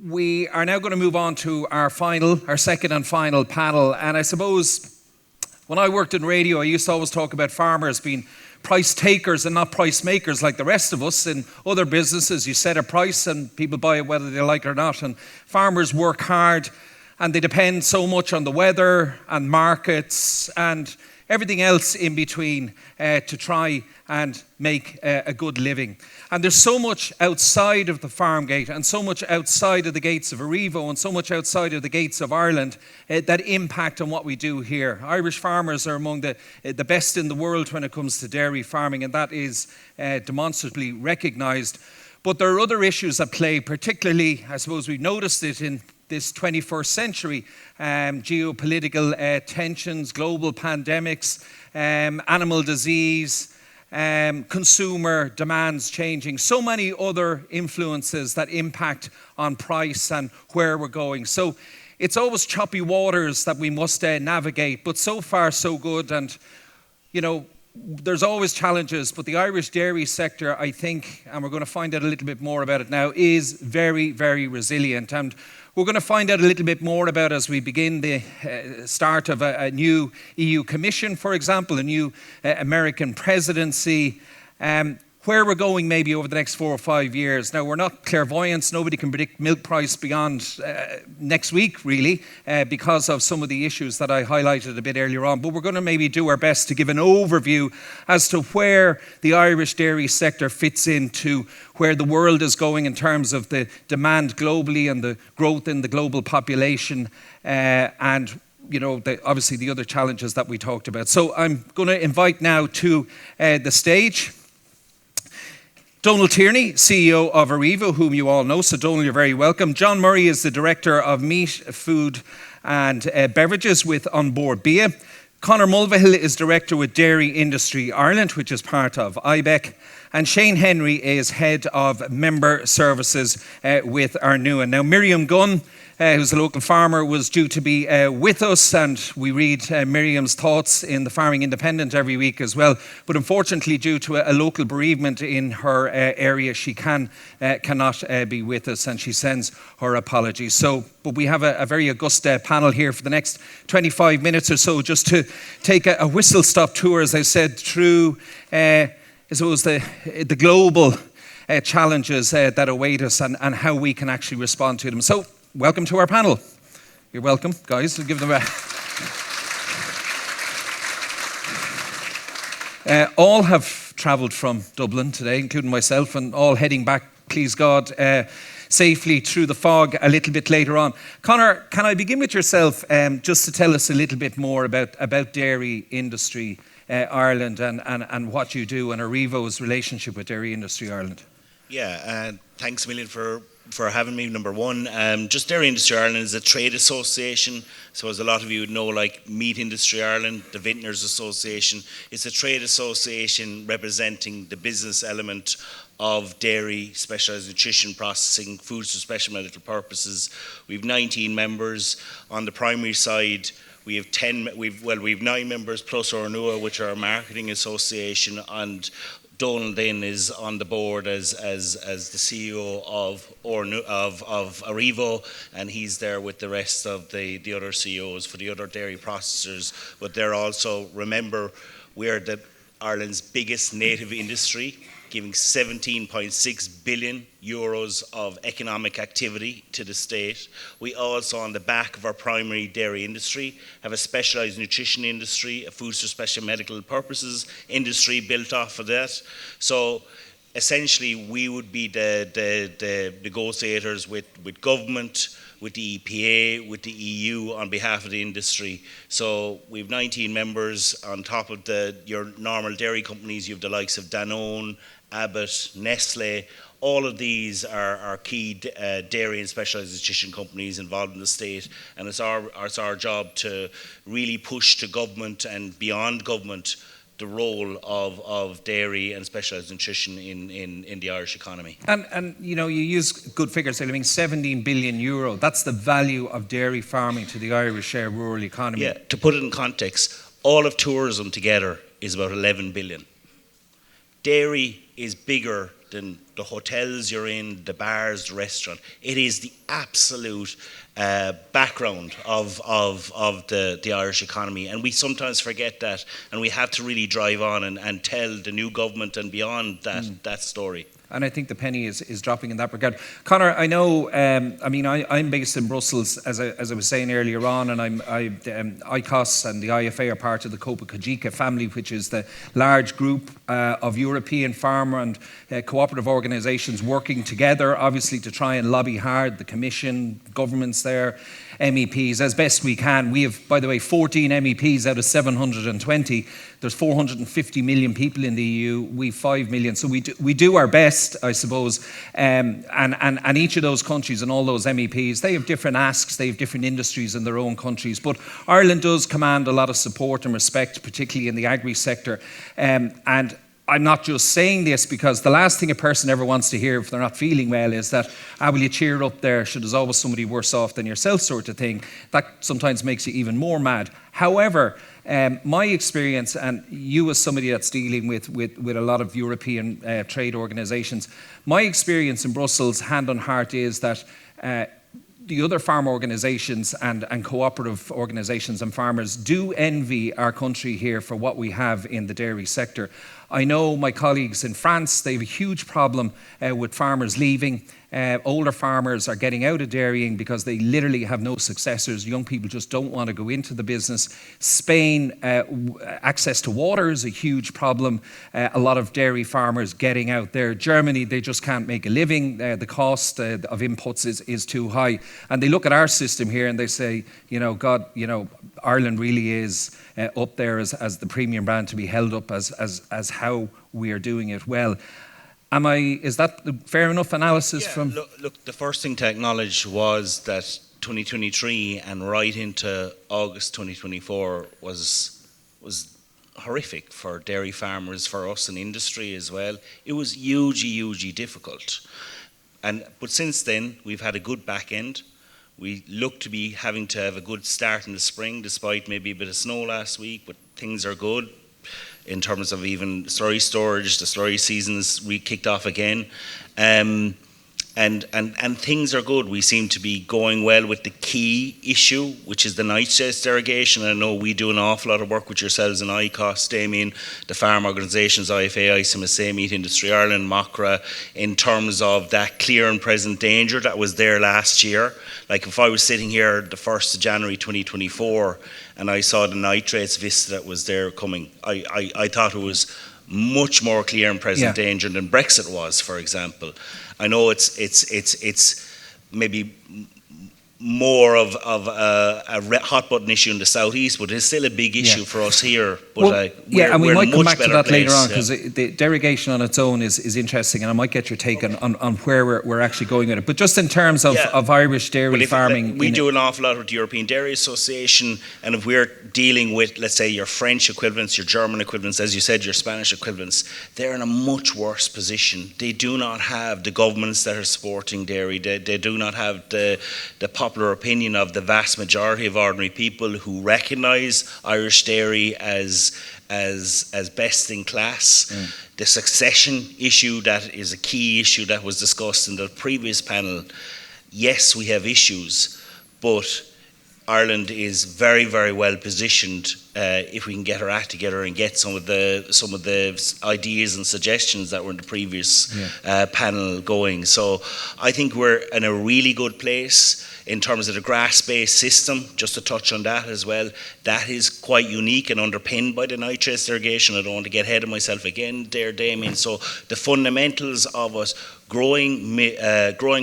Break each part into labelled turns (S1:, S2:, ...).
S1: We are now going to move on to our second and final panel. And I suppose when I worked in radio, I used to always talk about farmers being price takers and not price makers like the rest of us. In other businesses, you set a price and people buy it whether they like it or not. And farmers work hard and they depend so much on the weather and markets and everything else in between to try and make a good living. And there's so much outside of the farm gate and so much outside of the gates of Aurivo and so much outside of the gates of Ireland that impact on what we do here. Irish farmers are among the best in the world when it comes to dairy farming, and that is demonstrably recognised. But there are other issues at play, particularly, I suppose we've noticed it in this 21st century, geopolitical tensions, global pandemics, animal disease, consumer demands changing, so many other influences that impact on price and where we're going. So it's always choppy waters that we must navigate, but so far so good. And, you know, there's always challenges, but the Irish dairy sector, I think, and we're going to find out a little bit more about it now, is very, very resilient. And we're going to find out a little bit more about as we begin the start of a new EU Commission, for example, a new American presidency, where we're going maybe over the next 4 or 5 years. Now, we're not clairvoyants. Nobody can predict milk price beyond next week, really, because of some of the issues that I highlighted a bit earlier on. But we're going to maybe do our best to give an overview as to where the Irish dairy sector fits into where the world is going in terms of the demand globally and the growth in the global population and you know, obviously the other challenges that we talked about. So I'm going to invite now to the stage Donal Tierney, CEO of Aurivo, whom you all know. So Donal, you're very welcome. John Murray is the Director of Meat, Food and Beverages with Bord Bia. Conor Mulvihill is Director with Dairy Industry Ireland, which is part of IBEC. And Shane Henry is Head of Member Services with Ornua. Now, Miriam Gunn, who's a local farmer, was due to be with us, and we read Miriam's thoughts in the Farming Independent every week as well. But unfortunately, due to a local bereavement in her area, she cannot be with us, and she sends her apologies. So, but we have a very august panel here for the next 25 minutes or so, just to take a whistle-stop tour, as I said, through I suppose the global challenges that await us and how we can actually respond to them. So, welcome to our panel. You're welcome, guys. We'll give them all have travelled from Dublin today, including myself, and all heading back, please God, safely through the fog a little bit later on. Conor, can I begin with yourself just to tell us a little bit more about dairy industry Ireland and what you do and Aurivo's relationship with Dairy Industry Ireland?
S2: Yeah, thanks a million for having me, number one. Just Dairy Industry Ireland is a trade association. So as a lot of you would know, like Meat Industry Ireland, the Vintners Association, it's a trade association representing the business element of dairy, specialised nutrition processing, foods for special medical purposes. We have 19 members. On the primary side, we have 9 members plus Ornua, which are our marketing association, and Donal then is on the board as the CEO of Aurivo, and he's there with the rest of the other CEOs for the other dairy processors. But they're also, remember, we're Ireland's biggest native industry, giving 17.6 billion euros of economic activity to the state. We also, on the back of our primary dairy industry, have a specialised nutrition industry, a foods for special medical purposes industry built off of that. So essentially, we would be the negotiators with government, with the EPA, with the EU on behalf of the industry. So we have 19 members on top of your normal dairy companies. You have the likes of Danone, Abbott, Nestle. All of these are key dairy and specialised nutrition companies involved in the state, and it's our job to really push to government and beyond government the role of dairy and specialised nutrition in the Irish economy.
S1: And you know, you use good figures. I mean, 17 billion euro. That's the value of dairy farming to the Irish rural economy.
S2: Yeah. To put it in context, all of tourism together is about 11 billion. Dairy is bigger than the hotels you're in, the bars, the restaurant. It is the absolute background of the Irish economy, and we sometimes forget that, and we have to really drive on and tell the new government and beyond that story.
S1: And I think the penny is dropping in that regard. Conor, I know, I'm based in Brussels, as I was saying earlier on, and ICOS and the IFA are part of the Copa Cogeca family, which is the large group of European farmer and cooperative organisations working together, obviously, to try and lobby hard, the Commission, governments there, MEPs, as best we can. We have, by the way, 14 MEPs out of 720. There's 450 million people in the EU. We 5 million. So we do our best, I suppose. And each of those countries and all those MEPs, they have different asks. They have different industries in their own countries. But Ireland does command a lot of support and respect, particularly in the agri sector. And I'm not just saying this because the last thing a person ever wants to hear if they're not feeling well is that, will you cheer up there? There's always somebody worse off than yourself, sort of thing. That sometimes makes you even more mad. However, my experience, and you as somebody that's dealing with a lot of European trade organisations, my experience in Brussels, hand on heart, is that the other farm organisations and cooperative organisations and farmers do envy our country here for what we have in the dairy sector. I know my colleagues in France, they have a huge problem with farmers leaving. Older farmers are getting out of dairying because they literally have no successors. Young people just don't want to go into the business. Spain, access to water is a huge problem. A lot of dairy farmers getting out there. Germany, they just can't make a living. The cost of inputs is too high. And they look at our system here and they say, Ireland really is up there as the premium brand to be held up as how we are doing it well. Is that fair enough analysis from?
S2: Look, the first thing to acknowledge was that 2023 and right into August 2024 was horrific for dairy farmers, for us in industry as well. It was hugely difficult. But since then, we've had a good back end. We look to be having to have a good start in the spring, despite maybe a bit of snow last week, but things are good. In terms of even slurry storage, the slurry season's kicked off again, and things are good. We seem to be going well with the key issue, which is the nitrates derogation. I know we do an awful lot of work with yourselves in ICOS, Damien, the farm organisations, IFA, ICMSA, Meat Industry Ireland, MOCRA, in terms of that clear and present danger that was there last year. Like if I was sitting here the 1st of January 2024 and I saw the nitrates vista that was there coming, I thought it was much more clear and present danger than Brexit was, for example. I know it's maybe more of a hot button issue in the southeast, but it's still a big issue for us here. But
S1: and we might come back to that later on, because the derogation on its own is interesting, and I might get your take on where we're actually going with it. But just in terms of Irish dairy farming,
S2: we do an awful lot with the European Dairy Association, and if we're dealing with, let's say, your French equivalents, your German equivalents, as you said, your Spanish equivalents, they're in a much worse position. They do not have the governments that are supporting dairy. They do not have the popular opinion of the vast majority of ordinary people who recognise Irish dairy as best in class. The succession issue, that is a key issue that was discussed in the previous panel. Yes, we have issues, but Ireland is very, very well positioned if we can get our act together and get some of the ideas and suggestions that were in the previous panel going. So I think we're in a really good place in terms of the grass-based system. Just to touch on that as well, that is quite unique and underpinned by the nitrates derogation. I don't want to get ahead of myself again there, Damien. So the fundamentals of us growing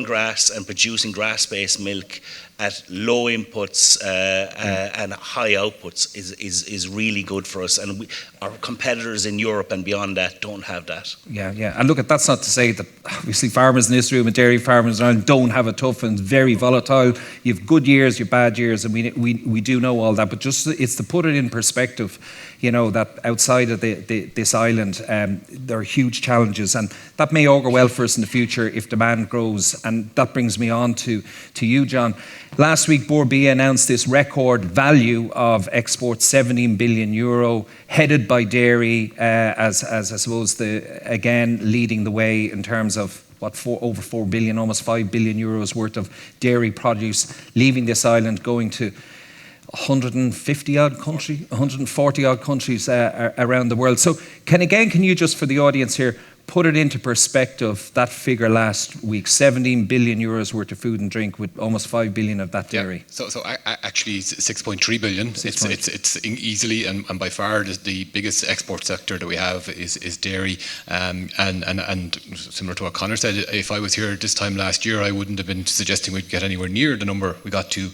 S2: grass and producing grass-based milk at low inputs and high outputs is really good for us, and our competitors in Europe and beyond that don't have that. And look,
S1: that's not to say that obviously farmers in this room and dairy farmers in Ireland don't have it tough and very volatile. You have good years, you have bad years, and we do know all that, but just it's to put it in perspective, that outside of this island there are huge challenges, and that may augur well for us in the future if demand grows. And that brings me on to you, John. Last week, Bord Bia announced this record value of exports, €17 billion, headed by dairy as I suppose again leading the way in terms of over 4 billion, almost 5 billion euros worth of dairy produce leaving this island, going to 140 odd countries around the world. So can you just, for the audience here, put it into perspective, that figure last week, 17 billion euros worth of food and drink, with almost 5 billion of that dairy.
S3: So actually 6.3 billion. It's easily and by far the biggest export sector that we have is dairy. And similar to what Conor said, if I was here this time last year, I wouldn't have been suggesting we'd get anywhere near the number we got to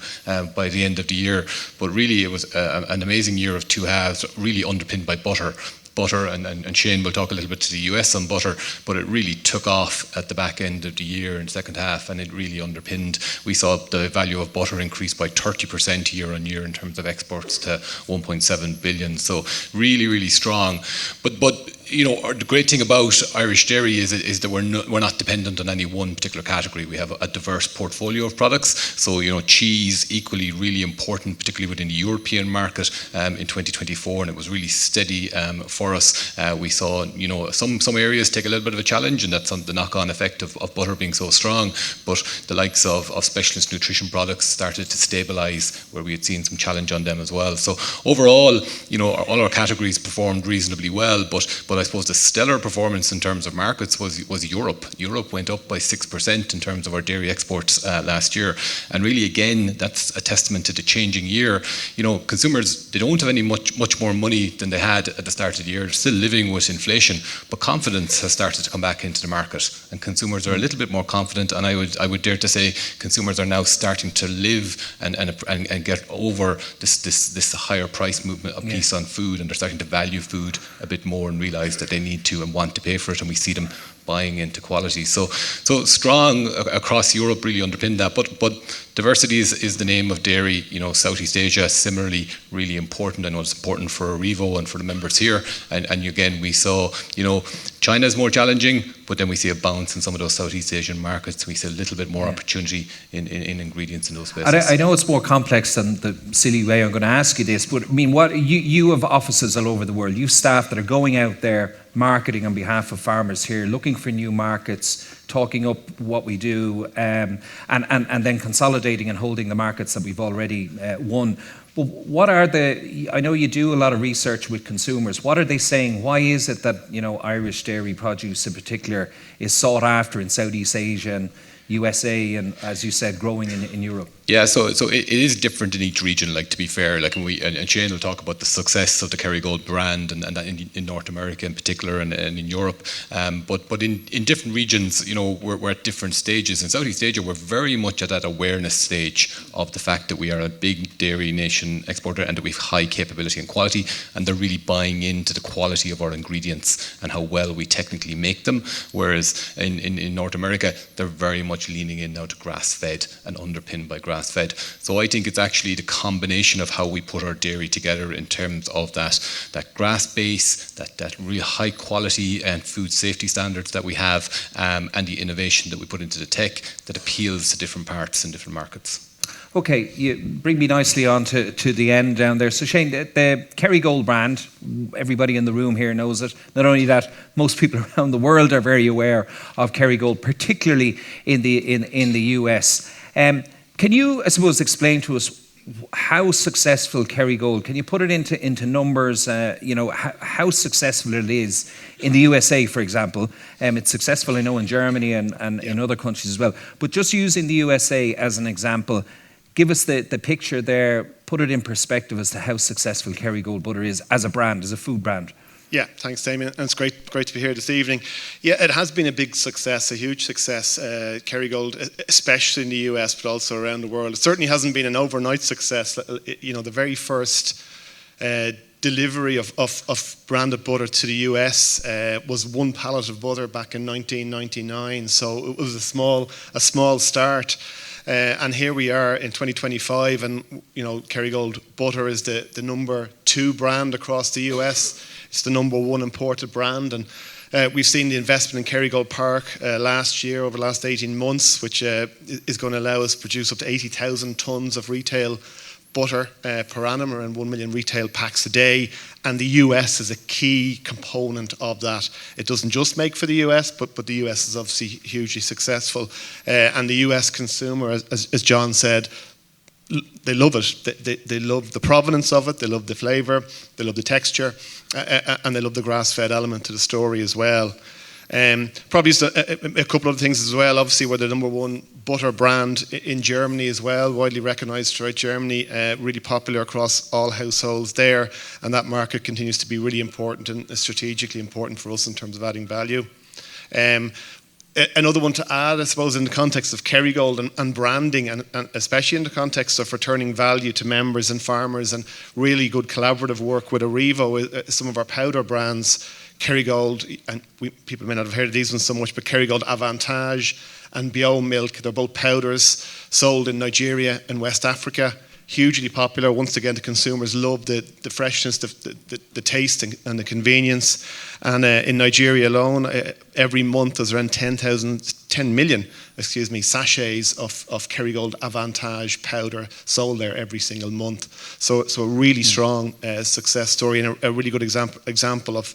S3: by the end of the year. But really, it was an amazing year of two halves, really underpinned by butter, and Shane will talk a little bit to the US on butter, but it really took off at the back end of the year in the second half, and it really underpinned. We saw the value of butter increase by 30% year on year in terms of exports to 1.7 billion. So really, really strong. But you know, the great thing about Irish dairy is that we're not dependent on any one particular category. We have a diverse portfolio of products. So, you know, cheese equally really important, particularly within the European market in 2024, and it was really steady for us. We saw, you know, some areas take a little bit of a challenge, and that's on the knock-on effect of butter being so strong. But the likes of specialist nutrition products started to stabilise, where we had seen some challenge on them as well. So overall, you know, all our categories performed reasonably well, but I suppose the stellar performance in terms of markets was Europe. Europe went up by 6% in terms of our dairy exports last year. And really, again, that's a testament to the changing year. You know, consumers, they don't have any much more money than they had at the start of the year. They're still living with inflation, but confidence has started to come back into the market, and consumers are a little bit more confident. And I would dare to say consumers are now starting to live and get over this higher price movement of piece on food, and they're starting to value food a bit more and realise that they need to and want to pay for it, and we see them buying into quality. So strong across Europe really underpinned that. But diversity is the name of dairy. You know, Southeast Asia similarly really important. I know it's important for Aurivo and for the members here. And again, we saw, you know, China is more challenging, but then we see a bounce in some of those Southeast Asian markets. We see a little bit more opportunity in ingredients in those places.
S1: And I know it's more complex than the silly way I'm going to ask you this, but I mean, what you have offices all over the world. You have staff that are going out there marketing on behalf of farmers here, looking for new markets, talking up what we do, and then consolidating and holding the markets that we've already won. But what are I know you do a lot of research with consumers. What are they saying? Why is it that, you know, Irish dairy produce in particular is sought after in Southeast Asia and USA, and as you said, growing in Europe?
S3: Yeah, so it is different in each region. Like, to be fair, like, and Shane will talk about the success of the Kerrygold brand and in North America in particular and in Europe. But in different regions, you know, we're at different stages. In Southeast Asia, we're very much at that awareness stage of the fact that we are a big dairy nation exporter and that we have high capability and quality, and they're really buying into the quality of our ingredients and how well we technically make them. Whereas in North America, they're very much leaning in now to grass-fed and underpinned by grass-fed. So I think it's actually the combination of how we put our dairy together in terms of that grass base, that real high quality and food safety standards that we have, and the innovation that we put into the tech that appeals to different parts and different markets.
S1: Okay, you bring me nicely on to the end down there. So Shane, the Kerrygold brand, everybody in the room here knows it. Not only that, most people around the world are very aware of Kerrygold, particularly in the US. Can you, I suppose, explain to us how successful Kerrygold? Can you put it into numbers? You know, how successful it is in the USA, for example. It's successful, I know, in Germany and in other countries as well. But just using the USA as an example, give us the picture there. Put it in perspective as to how successful Kerrygold butter is as a brand, as a food brand.
S4: Yeah, thanks, Damien. And it's great to be here this evening. Yeah, it has been a big success, a huge success, Kerrygold, especially in the US, but also around the world. It certainly hasn't been an overnight success. You know, the very first delivery of branded butter to the US was one pallet of butter back in 1999. So it was a small start. And here we are in 2025, and you know, Kerrygold butter is the number 2 brand across the US. It's the number 1 imported brand, and we've seen the investment in Kerrygold Park last year, over the last 18 months, which is going to allow us to produce up to 80,000 tonnes of retail butter per annum, around 1 million retail packs a day, and the US is a key component of that. It doesn't just make for the US, but the US is obviously hugely successful. And the US consumer, as John said, they love it. They love the provenance of it, they love the flavour, they love the texture, and they love the grass-fed element to the story as well. Probably just a couple of things as well. Obviously, we're the #1 butter brand in Germany as well, widely recognised throughout Germany, really popular across all households there, and that market continues to be really important and strategically important for us in terms of adding value. Another one to add, I suppose, in the context of Kerrygold and branding, and especially in the context of returning value to members and farmers, and really good collaborative work with Aurivo, some of our powder brands, Kerrygold, and people may not have heard of these ones so much, but Kerrygold Avantage and Bio Milk, they're both powders sold in Nigeria and West Africa. Hugely popular. Once again, the consumers love the freshness, the taste, and the convenience. And in Nigeria alone, every month there's around 10 million sachets of Kerrygold Avantage powder sold there every single month. So a really strong success story, and a really good example of,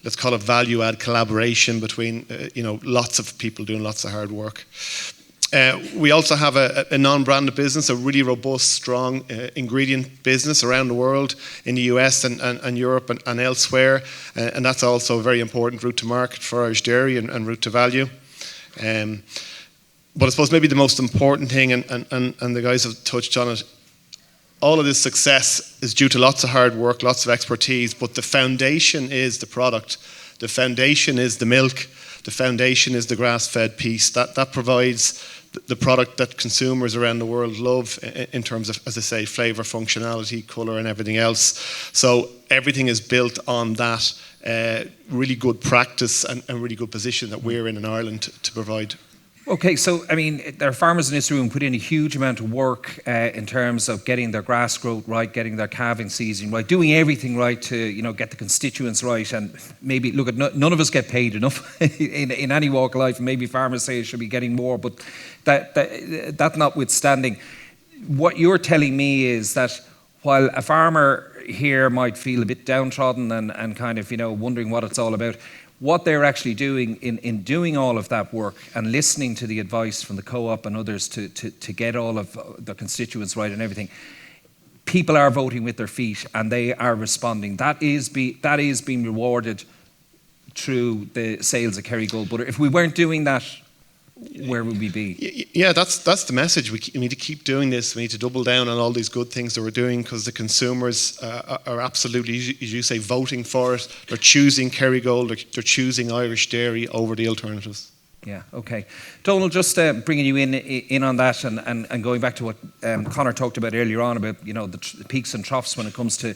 S4: let's call it, value add collaboration between lots of people doing lots of hard work. We also have a non-branded business, a really robust, strong ingredient business around the world, in the US and Europe and elsewhere, and that's also a very important route to market for Irish dairy and route to value. But I suppose maybe the most important thing, and the guys have touched on it, all of this success is due to lots of hard work, lots of expertise, but the foundation is the product. The foundation is the milk. The foundation is the grass-fed piece. That provides the product that consumers around the world love in terms of, as I say, flavour, functionality, colour, and everything else. So everything is built on that really good practice and really good position that we're in Ireland to provide.
S1: Okay, so I mean, there are farmers in this room put in a huge amount of work in terms of getting their grass growth right, getting their calving season right, doing everything right to get the constituents right, and maybe look at none of us get paid enough in any walk of life, and maybe farmers say it should be getting more, but that notwithstanding, what you're telling me is that while a farmer here might feel a bit downtrodden and kind of wondering what it's all about, what they're actually doing in doing all of that work and listening to the advice from the co-op and others to get all of the constituents right and everything, people are voting with their feet and they are responding. That is being rewarded through the sales of Kerrygold butter. If we weren't doing that, where would we be?
S4: Yeah, that's the message. We need to keep doing this. We need to double down on all these good things that we're doing, because the consumers are absolutely, as you say, voting for it. They're choosing Kerrygold. They're choosing Irish dairy over the alternatives.
S1: Yeah, okay. Donal, just bringing you in on that and going back to what Conor talked about earlier on about the peaks and troughs when it comes to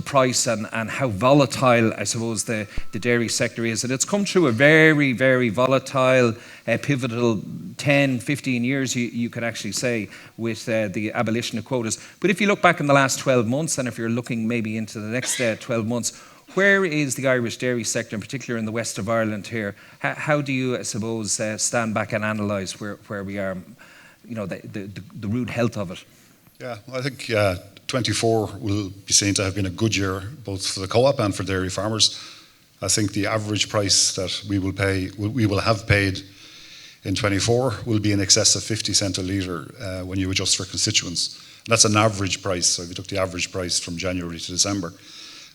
S1: price and how volatile, I suppose, the dairy sector is. And it's come through a very, very volatile, pivotal 10, 15 years, you could actually say, with the abolition of quotas. But if you look back in the last 12 months, and if you're looking maybe into the next 12 months, where is the Irish dairy sector, in particular in the west of Ireland here? How do you, I suppose, stand back and analyse where we are, the rude health of it?
S5: Yeah, I think 24 will be seen to have been a good year, both for the co-op and for dairy farmers. I think the average price that we will have paid in 24 will be in excess of 50 cents a litre when you adjust for constituents. And that's an average price. So if you took the average price from January to December,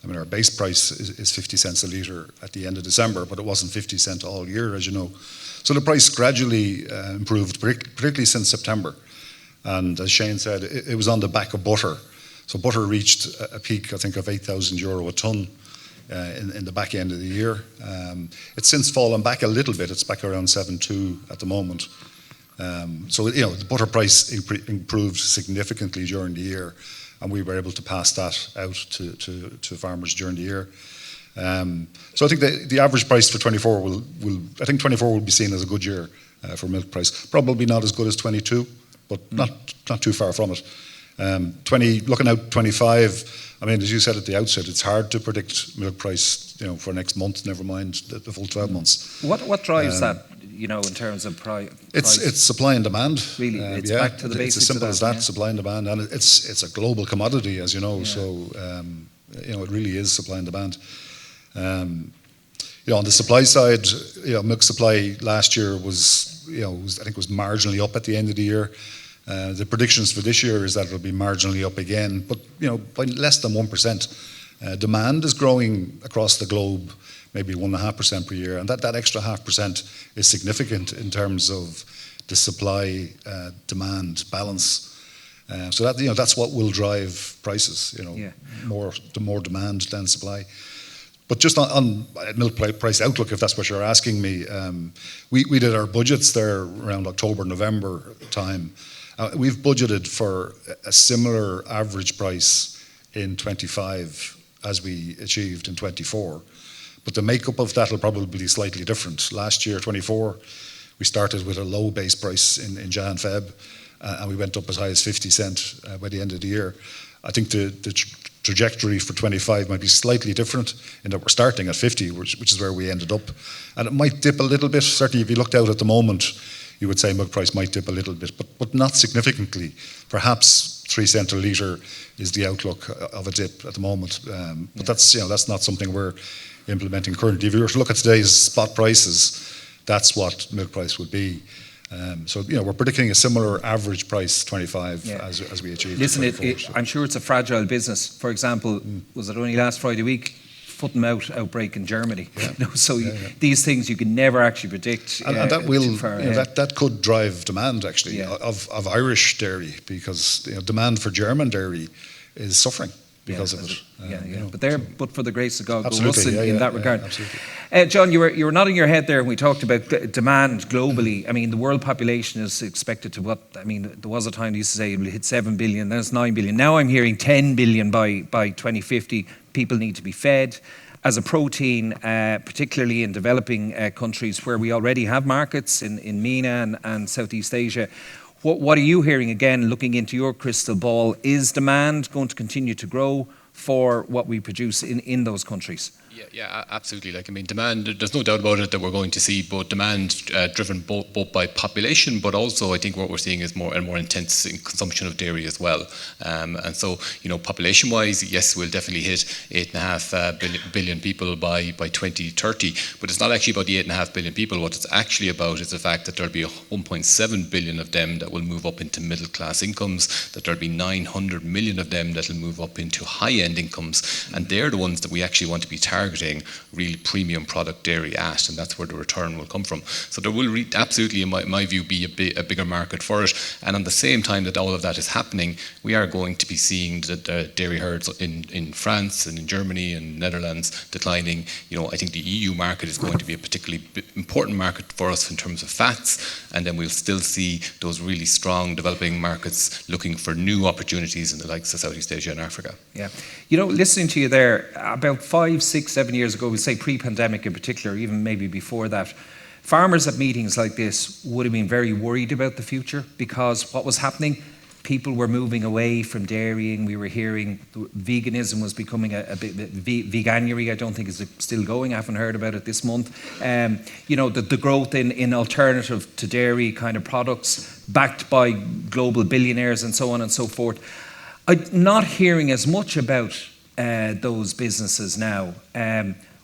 S5: I mean, our base price is 50 cents a litre at the end of December, but it wasn't 50 cents all year, as you know. So the price gradually improved, particularly since September. And as Shane said, it was on the back of butter. So butter reached a peak, I think, of €8,000 a tonne in the back end of the year. It's since fallen back a little bit. It's back around 7.2 at the moment. So the butter price improved significantly during the year, and we were able to pass that out to farmers during the year. So I think the average price for 24 will be seen as a good year for milk price. Probably not as good as 22, but not too far from it. Looking out 25, I mean, as you said at the outset, it's hard to predict milk price, for next month, never mind the full 12 months.
S1: What drives that? in terms of price?
S5: It's supply and demand.
S1: Really, it's back to the basics.
S5: It's as simple as that.
S1: Yeah.
S5: Supply and demand, and it's a global commodity, as you know. So it really is supply and demand. On the supply side, milk supply last year was I think was marginally up at the end of the year. The predictions for this year is that it'll be marginally up again, but by less than 1%. Demand is growing across the globe, maybe 1.5% per year, and that extra 0.5% is significant in terms of the supply demand balance. So that's what will drive prices. More demand than supply. But just on milk price outlook, if that's what you're asking me, we did our budgets there around October, November time. We've budgeted for a similar average price in 25 as we achieved in 24. But the makeup of that will probably be slightly different. Last year, 24, we started with a low base price in Jan, Feb, and we went up as high as 50 cent by the end of the year. I think the trajectory for 25 might be slightly different in that we're starting at 50, which is where we ended up. And it might dip a little bit. Certainly, if you looked out at the moment, you would say milk price might dip a little bit, but not significantly. Perhaps 3 cent a litre is the outlook of a dip at the moment. But that's not something we're implementing currently. If you were to look at today's spot prices, that's what milk price would be. So we're predicting a similar average price 25 as we achieved.
S1: Listen, I'm sure it's a fragile business. For example, was it only last Friday week? Foot and mouth outbreak in Germany. These things you can never actually predict.
S5: And that will that could drive demand actually of Irish dairy, because demand for German dairy is suffering because of it. But
S1: for the grace of God,
S5: absolutely,
S1: in that regard.
S5: Absolutely.
S1: John, you were nodding your head there when we talked about demand globally. I mean, the world population is expected to there was a time they used to say it will hit 7 billion, then it's 9 billion. Now I'm hearing 10 billion by 2050. People need to be fed. As a protein, particularly in developing countries where we already have markets in MENA and Southeast Asia. What are you hearing, again, looking into your crystal ball? Is demand going to continue to grow for what we produce in those countries?
S3: Yeah, absolutely. Demand, there's no doubt about it that we're going to see both demand driven both by population, but also I think what we're seeing is more and more intense in consumption of dairy as well. And so, population-wise, yes, we'll definitely hit 8.5 billion people by 2030, but it's not actually about the 8.5 billion people. What it's actually about is the fact that there'll be 1.7 billion of them that will move up into middle-class incomes, that there'll be 900 million of them that will move up into high-end incomes, and they're the ones that we actually want to be targeting really premium product dairy at, and that's where the return will come from. So there will absolutely, in my view, be a bigger market for it. And on the same time that all of that is happening, we are going to be seeing the dairy herds in France and in Germany and Netherlands declining. I think the EU market is going to be a particularly important market for us in terms of fats, and then we'll still see those really strong developing markets looking for new opportunities in the likes of Southeast Asia and Africa.
S1: Yeah. Listening to you there, about 5, 6, 7 years ago, we'll say pre-pandemic in particular, even maybe before that, farmers at meetings like this would have been very worried about the future, because what was happening, people were moving away from dairying. We were hearing veganism was becoming a bit veganuary. I don't think is still going. I haven't heard about it this month. The growth in alternative to dairy kind of products backed by global billionaires and so on and so forth. I'm not hearing as much about those businesses now.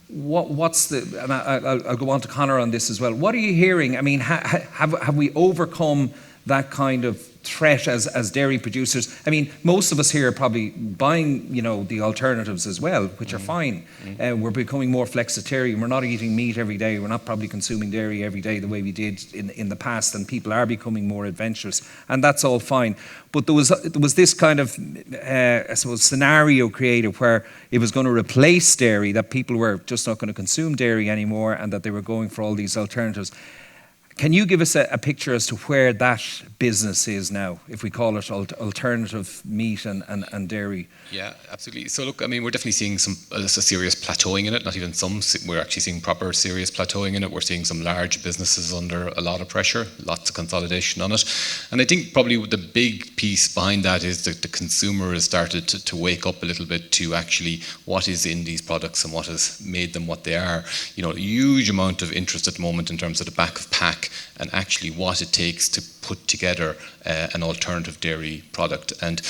S1: What's the? And I'll go on to Conor on this as well. What are you hearing? I mean, have we overcome that kind of threat as dairy producers? I mean, most of us here are probably buying, the alternatives as well, which are fine. We're becoming more flexitarian. We're not eating meat every day. We're not probably consuming dairy every day the way we did in the past, and people are becoming more adventurous, and that's all fine. But there was this kind of, scenario created where it was going to replace dairy, that people were just not going to consume dairy anymore, and that they were going for all these alternatives. Can you give us a picture as to where that business is now, if we call it alternative meat and dairy?
S3: Yeah, absolutely. So look, we're definitely seeing a serious plateauing in it, not even some. We're actually seeing proper serious plateauing in it. We're seeing some large businesses under a lot of pressure, lots of consolidation on it. And I think probably the big piece behind that is that the consumer has started to wake up a little bit to actually what is in these products and what has made them what they are. A huge amount of interest at the moment in terms of the back of pack back and actually what it takes to put together an alternative dairy product. And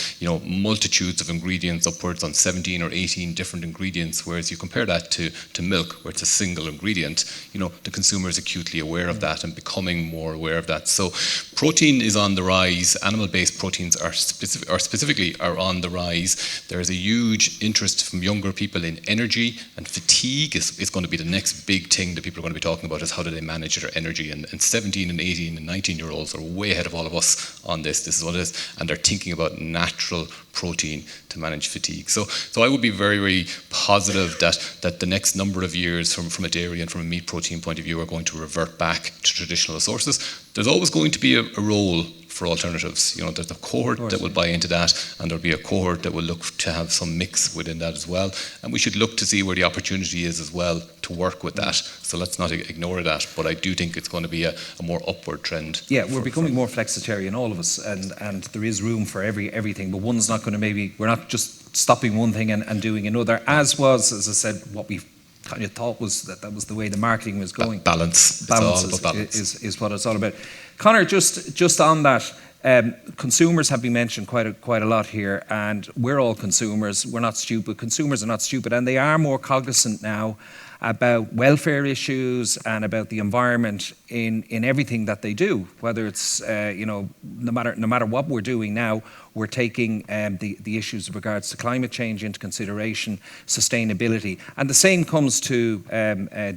S3: multitudes of ingredients, upwards on 17 or 18 different ingredients, whereas you compare that to milk, where it's a single ingredient, the consumer is acutely aware of that and becoming more aware of that. So protein is on the rise. Animal-based proteins are specifically on the rise. There is a huge interest from younger people in energy, and fatigue is going to be the next big thing that people are going to be talking about, is how do they manage their energy. And 17 and 18 and 19-year-olds are way ahead of all of us on this. This is what it is. And they're thinking about natural protein to manage fatigue. So I would be very, very positive that the next number of years from a dairy and from a meat protein point of view are going to revert back to traditional sources. There's always going to be a role for alternatives. There's a cohort that will buy into that, and there'll be a cohort that will look to have some mix within that as well. And we should look to see where the opportunity is as well to work with that. So let's not ignore that. But I do think it's going to be a more upward trend.
S1: Yeah, we're becoming more flexitarian, all of us, and there is room for everything. But one's not going to we're not just stopping one thing and doing another. As I said, what we kind of thought was that was the way the marketing was going.
S3: Balance.
S1: Balance is what it's all about. Conor, just on that, consumers have been mentioned quite a lot here, and we're all consumers. We're not stupid. Consumers are not stupid, and they are more cognizant now about welfare issues and about the environment in everything that they do. Whether it's no matter what we're doing now, we're taking the issues with regards to climate change into consideration, sustainability, and the same comes to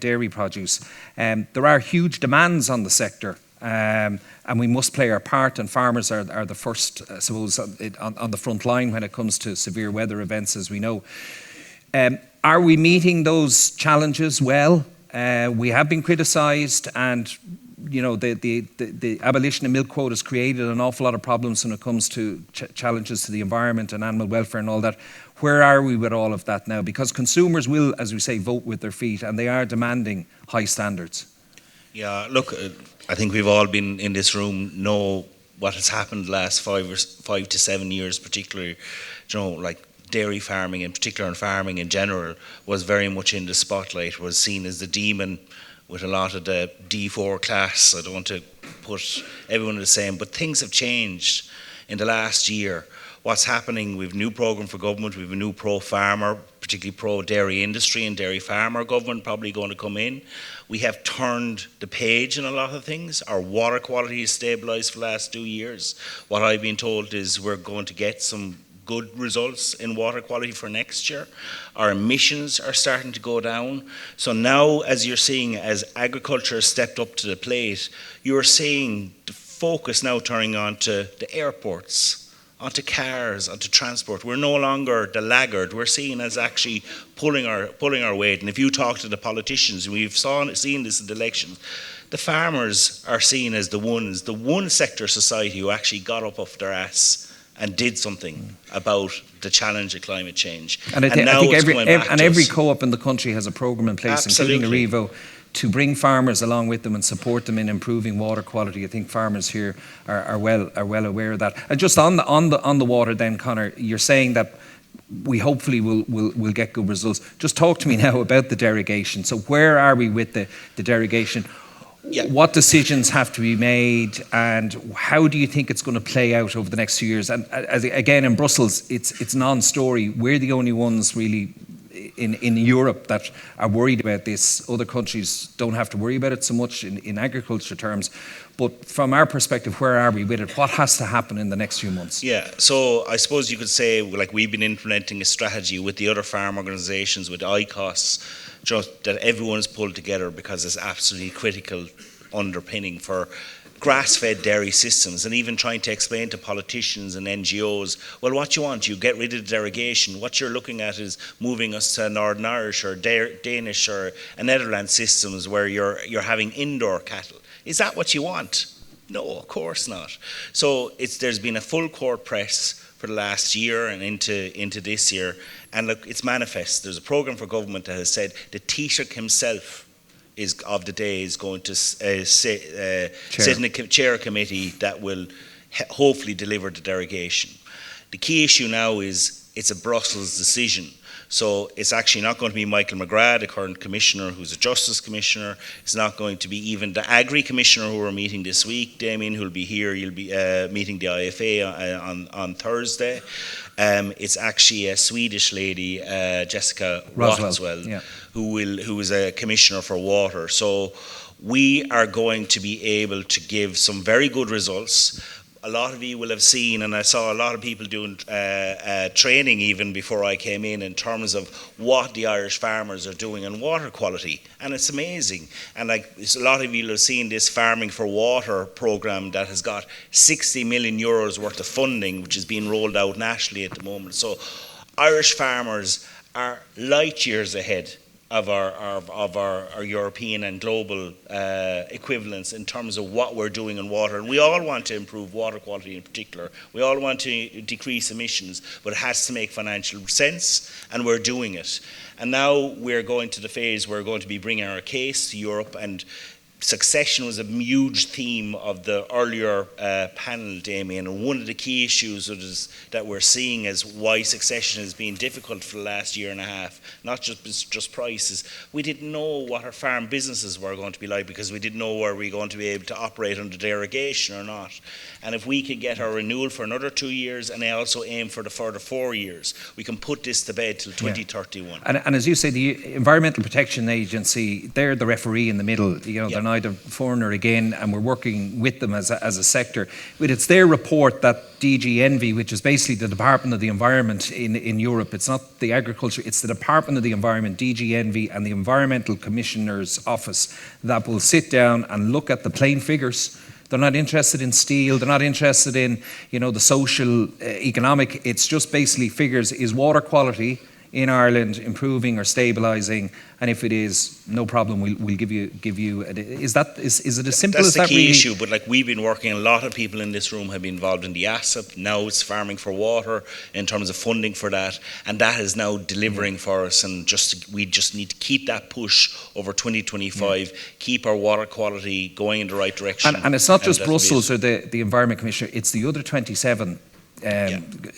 S1: dairy produce. There are huge demands on the sector. And we must play our part, and farmers are the first, I suppose, on the front line when it comes to severe weather events, as we know. Are we meeting those challenges well? We have been criticised, and the abolition of milk quotas created an awful lot of problems when it comes to challenges to the environment and animal welfare and all that. Where are we with all of that now? Because consumers will, as we say, vote with their feet, and they are demanding high standards.
S2: Yeah, look, I think we've all been in this room know what has happened the last 5 to 7 years, particularly, like dairy farming in particular, and farming in general, was very much in the spotlight, was seen as the demon with a lot of the D4 class. I don't want to put everyone the same, but things have changed in the last year. What's happening, we have a new programme for government, we have a new pro-farmer, particularly pro-dairy industry and dairy farmer government probably going to come in. We have turned the page in a lot of things. Our water quality is stabilised for the last 2 years. What I've been told is we're going to get some good results in water quality for next year. Our emissions are starting to go down. So now, as you're seeing, as agriculture has stepped up to the plate, you're seeing the focus now turning on to the airports, onto cars, onto transport. We're no longer the laggard. We're seen as actually pulling our weight. And if you talk to the politicians, and we've seen this in the elections, the farmers are seen as the one sector of society who actually got up off their ass and did something about the challenge of climate change.
S1: And I think every co-op in the country has a programme in place, including Aurivo, to bring farmers along with them and support them in improving water quality. I think farmers here are well aware of that. And just on the water then, Conor, you're saying that we hopefully will get good results. Just talk to me now about the derogation. So where are we with the derogation? Yeah. What decisions have to be made, and how do you think it's going to play out over the next few years? And again, in Brussels, it's non-story. We're the only ones really in Europe that are worried about this. Other countries don't have to worry about it so much in agriculture terms. But from our perspective, where are we with it? What has to happen in the next few months?
S2: Yeah, so I suppose you could say, like, we've been implementing a strategy with the other farm organisations, with ICOS, just that everyone's pulled together, because it's absolutely critical underpinning for grass-fed dairy systems, and even trying to explain to politicians and NGOs, well, what you want, you get rid of the derogation. What you're looking at is moving us to Northern Irish or Danish or Netherlands systems where you're having indoor cattle. Is that what you want? No, of course not. So there's been a full court press for the last year and into this year, and look, it's manifest. There's a programme for government that has said the Taoiseach himself of the day is going to sit in the chair committee that will hopefully deliver the derogation. The key issue now is it's a Brussels decision. So it's actually not going to be Michael McGrath, the current commissioner, who's a justice commissioner. It's not going to be even the agri commissioner who we're meeting this week, Damien, who'll be here. You'll be meeting the IFA on Thursday. It's actually a Swedish lady, Jessica Roswell, who is a commissioner for water. So we are going to be able to give some very good results. A lot of you will have seen, and I saw a lot of people doing training even before I came in terms of what the Irish farmers are doing on water quality, and it's amazing. And like a lot of you have seen this Farming for Water programme that has got 60 million euros worth of funding, which is being rolled out nationally at the moment. So Irish farmers are light years ahead of our European and global equivalents in terms of what we're doing on water. And we all want to improve water quality in particular. We all want to decrease emissions, but it has to make financial sense, and we're doing it. And now we're going to the phase where we're going to be bringing our case to Europe, and succession was a huge theme of the earlier panel, Damien, and one of the key issues that we're seeing is why succession has been difficult for the last year and a half, not just prices. We didn't know what our farm businesses were going to be like, because we didn't know were we going to be able to operate under derogation or not. And if we can get our renewal for another 2 years, and also aim for the further 4 years, we can put this to bed till 2031.
S1: And as you say, the Environmental Protection Agency, they're the referee in the middle. They're neither for nor again, and we're working with them as a sector. But it's their report that DG Envy, which is basically the Department of the Environment in Europe, it's not the agriculture, it's the Department of the Environment, DG Envy, and the Environmental Commissioner's Office that will sit down and look at the plain figures. They're not interested in steel. They're not interested in, the social, economic. It's just basically figures. Is water quality in Ireland improving or stabilising? And if it is, no problem. We'll give you. Is it as simple as that?
S2: That's the key issue. But like we've been working, a lot of people in this room have been involved in the ASAP. Now it's Farming for Water in terms of funding for that, and that is now delivering for us. And we just need to keep that push over 2025. Keep our water quality going in the right direction.
S1: And it's not just Brussels or the Environment Commissioner. It's the other 27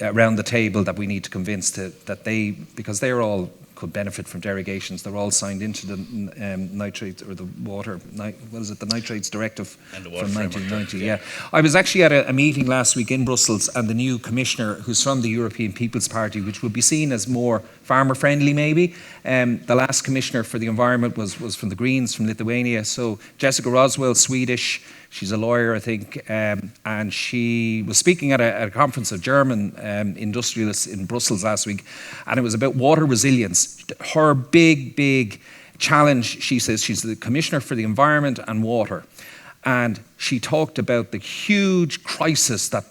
S1: around the table that we need to convince that they, because they're all could benefit from derogations. They're all signed into the nitrates or the water. The nitrates directive from 1990. Yeah, I was actually at a meeting last week in Brussels, and the new commissioner, who's from the European People's Party, which would be seen as more farmer friendly, maybe. The last commissioner for the environment was from the Greens, from Lithuania. So Jessica Roswell, Swedish. She's a lawyer, I think, and she was speaking at a conference of German industrialists in Brussels last week, and it was about water resilience. Her big challenge, she says, she's the Commissioner for the Environment and Water, and she talked about the huge crisis that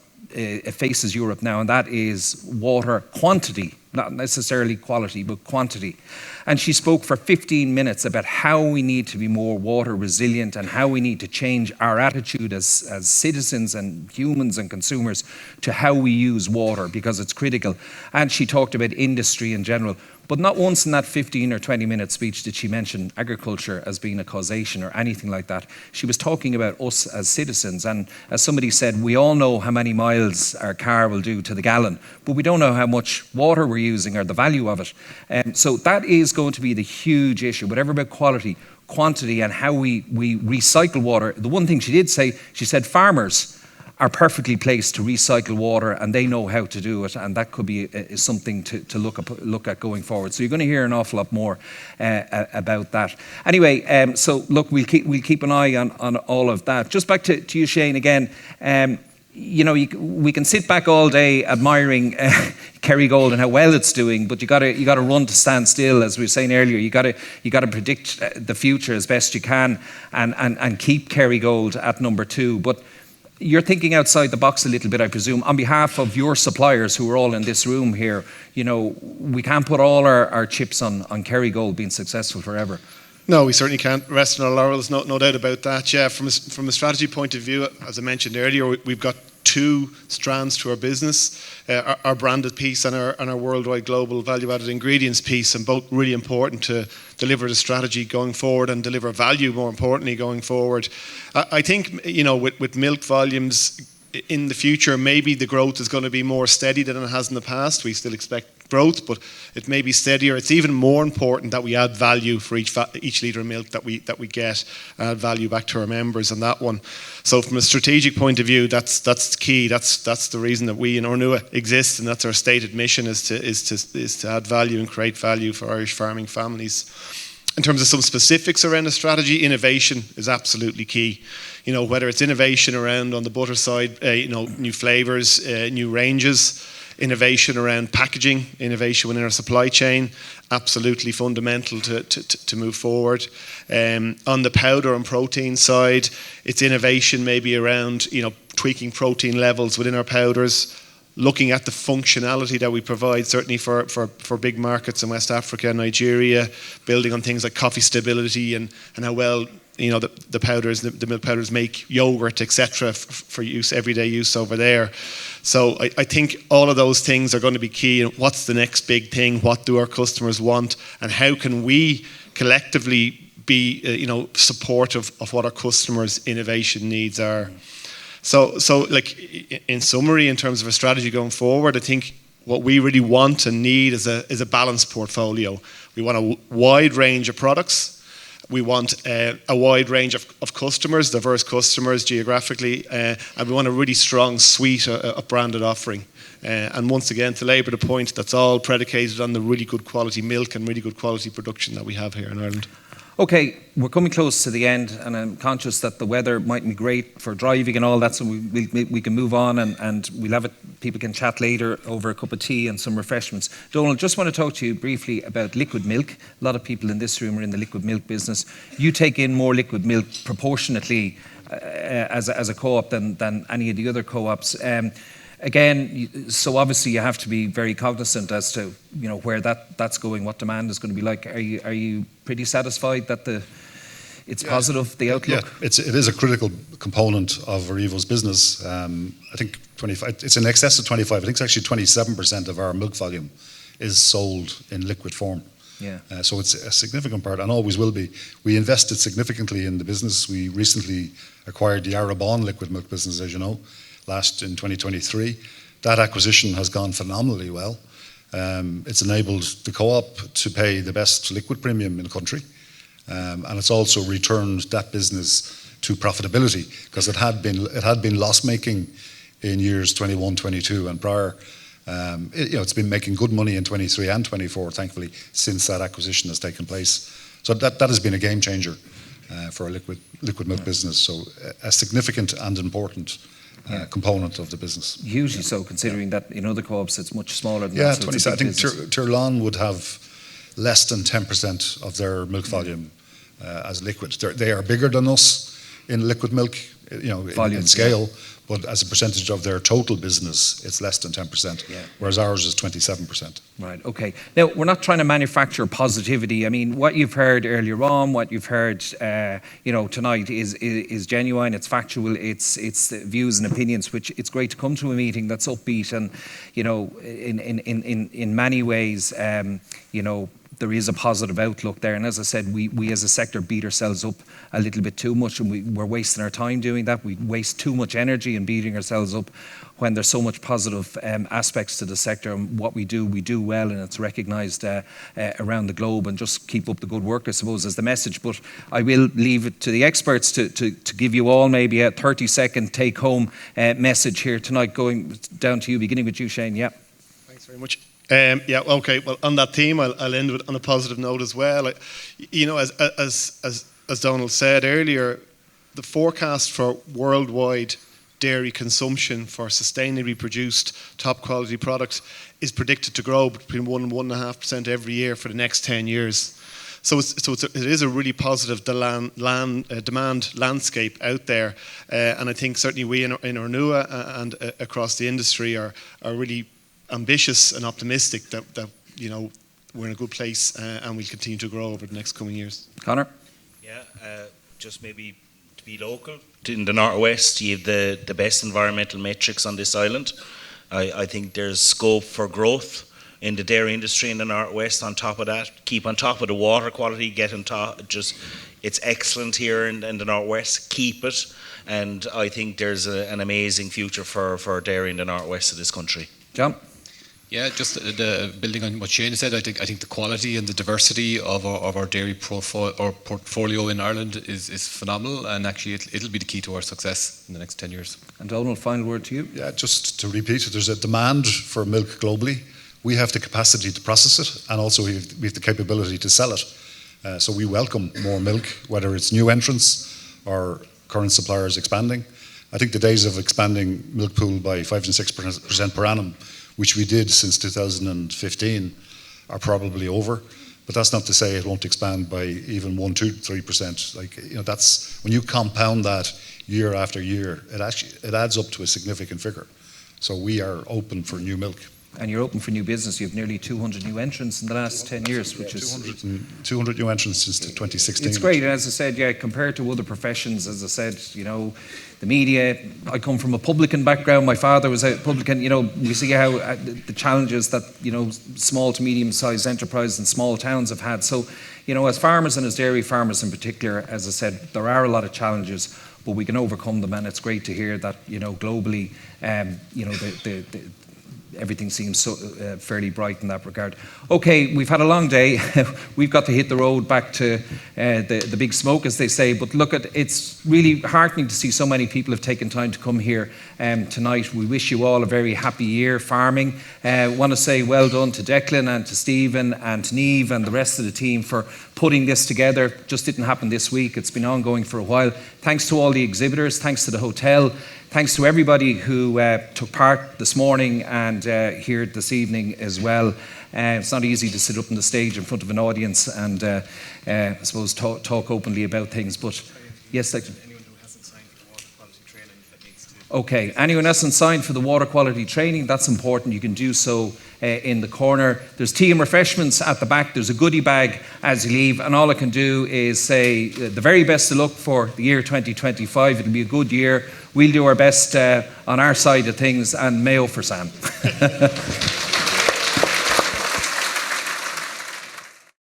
S1: faces Europe now, and that is water quantity, not necessarily quality, but quantity. And she spoke for 15 minutes about how we need to be more water resilient and how we need to change our attitude as citizens and humans and consumers to how we use water, because it's critical. And she talked about industry in general. But not once in that 15 or 20-minute speech did she mention agriculture as being a causation or anything like that. She was talking about us as citizens. And as somebody said, we all know how many miles our car will do to the gallon, but we don't know how much water we're using or the value of it. So that is going to be the huge issue, whatever about quality, quantity, and how we recycle water. The one thing she did say, she said farmers are perfectly placed to recycle water, and they know how to do it, and that could be something to look at going forward. So you're going to hear an awful lot more about that. Anyway, so look, we'll keep an eye on all of that. Just back to you, Shane, again. We can sit back all day admiring Kerrygold and how well it's doing, but you got to run to stand still, as we were saying earlier. You got to predict the future as best you can, and keep Kerrygold at number 2. But you're thinking outside the box a little bit, I presume. On behalf of your suppliers, who are all in this room here, we can't put all our chips on Kerrygold being successful forever.
S4: No, we certainly can't rest on our laurels, no doubt about that. Yeah, from a strategy point of view, as I mentioned earlier, we've got 2 strands to our business, our branded piece and our worldwide global value-added ingredients piece, and both really important to deliver the strategy going forward and deliver value, more importantly, going forward. I think, with milk volumes in the future, maybe the growth is going to be more steady than it has in the past. We still expect growth, but it may be steadier. It's even more important that we add value for each litre of milk that we get, and add value back to our members on that one. So from a strategic point of view, that's key. That's the reason that we in Ornua exist, and that's our stated mission is to add value and create value for Irish farming families. In terms of some specifics around the strategy, innovation is absolutely key. Whether it's innovation around on the butter side, new flavours, new ranges, innovation around packaging, innovation within our supply chain, absolutely fundamental to move forward. On the powder and protein side, it's innovation maybe around tweaking protein levels within our powders, looking at the functionality that we provide, certainly for big markets in West Africa and Nigeria, building on things like coffee stability and how well the powders, the milk powders make yogurt, etc., for use, everyday use over there. So I think all of those things are going to be key. What's the next big thing? What do our customers want? And how can we collectively be supportive of what our customers' innovation needs are? So like in summary, in terms of a strategy going forward, I think what we really want and need is a balanced portfolio. We want a wide range of products. We want a wide range of customers, diverse customers geographically, and we want a really strong suite of branded offering. And once again, to labour the point, that's all predicated on the really good quality milk and really good quality production that we have here in Ireland.
S1: Okay, we're coming close to the end, and I'm conscious that the weather mightn't be great for driving and all that, so we can move on, and we'll have it. People can chat later over a cup of tea and some refreshments. Donal, just want to talk to you briefly about liquid milk. A lot of people in this room are in the liquid milk business. You take in more liquid milk proportionately as a co-op than any of the other co-ops. Again, so obviously you have to be very cognizant as to where that's going, what demand is going to be like. Are you pretty satisfied that it's positive, the outlook?
S5: Yeah, it is a critical component of Aurivo's business. I think 25. It's in excess of 25. I think it's actually 27% of our milk volume is sold in liquid form.
S1: Yeah.
S5: So it's a significant part, and always will be. We invested significantly in the business. We recently acquired the Arabon liquid milk business, as you know, in 2023. That acquisition has gone phenomenally well. It's enabled the co-op to pay the best liquid premium in the country, and it's also returned that business to profitability, because it had been loss making in years 21, 22 and prior. It's been making good money in 23 and 24, thankfully, since that acquisition has taken place. So that has been a game changer for a liquid milk business. So a significant and important component of the business.
S1: Hugely so, considering that in other co-ops it's much smaller than
S5: that.
S1: So
S5: 20, I think Tirlan would have less than 10% of their milk volume as liquid. They are bigger than us in liquid milk, in scale, but as a percentage of their total business, it's less than 10%, whereas ours is 27%.
S1: Right, okay. Now, we're not trying to manufacture positivity. I mean, what you've heard earlier on, what you've heard, tonight is genuine, it's factual, it's views and opinions, which it's great to come to a meeting that's upbeat and, in many ways, there is a positive outlook there. And as I said, we as a sector beat ourselves up a little bit too much, and we're wasting our time doing that. We waste too much energy in beating ourselves up when there's so much positive aspects to the sector. And what we do well, and it's recognised around the globe. And just keep up the good work, I suppose, is the message. But I will leave it to the experts to give you all maybe a 30-second take-home message here tonight. Going down to you, beginning with you, Shane. Yeah.
S4: Thanks very much. Okay. Well, on that theme, I'll end with on a positive note as well. As Donald said earlier, the forecast for worldwide dairy consumption for sustainably produced top quality products is predicted to grow between 1 and 1.5% every year for the next 10 years. So it is a really positive demand landscape out there, and I think certainly we in Ornua and across the industry are really ambitious and optimistic that we're in a good place and we'll continue to grow over the next coming years.
S1: Conor?
S2: Yeah, just maybe to be local. In the Northwest, you have the best environmental metrics on this island. I think there's scope for growth in the dairy industry in the Northwest. On top of that, keep on top of the water quality, get on top. It's excellent here in the Northwest. Keep it, and I think there's an amazing future for dairy in the Northwest of this country.
S1: John?
S3: Yeah, just building on what Shane said, I think the quality and the diversity of our dairy portfolio in Ireland is phenomenal, and actually it'll be the key to our success in the next 10 years.
S1: And Donal, final word to you.
S5: Yeah, just to repeat it, there's a demand for milk globally. We have the capacity to process it, and also we have the capability to sell it. So we welcome more milk, whether it's new entrants or current suppliers expanding. I think the days of expanding milk pool by 5 and 6% per annum, which we did since 2015, are probably over. But that's not to say it won't expand by even 1, 2, 3%. Like, you know, that's when you compound that year after year, it adds up to a significant figure. So we are open for new milk.
S1: And you're open for new business. You have nearly 200 new entrants in the last 10 years, which is
S5: 200 new entrants since 2016.
S1: It's great, and as I said, yeah, compared to other professions, as I said, you know, the media. I come from a publican background. My father was a publican. You know, we see how the challenges that, you know, small to medium-sized enterprises and small towns have had. So, you know, as farmers and as dairy farmers in particular, as I said, there are a lot of challenges, but we can overcome them, and it's great to hear that, you know, globally, you know, everything seems so fairly bright in that regard. Okay, we've had a long day. We've got to hit the road back to the big smoke, as they say. But look, it's really heartening to see so many people have taken time to come here tonight. We wish you all a very happy year farming. Want to say well done to Declan and to Stephen and to Niamh and the rest of the team for putting this together. Just didn't happen this week. It's been ongoing for a while. Thanks to all the exhibitors. Thanks to the hotel. Thanks to everybody who took part this morning and here this evening as well. It's not easy to sit up on the stage in front of an audience and I suppose talk openly about things, but yes, like,
S6: anyone who hasn't signed for the water quality training that needs to...
S1: Okay, anyone hasn't signed for the water quality training, that's important. You can do so in the corner. There's tea and refreshments at the back. There's a goodie bag as you leave, and all I can do is say the very best of luck for the year 2025. It'll be a good year. We'll do our best on our side of things, and Mayo for Sam.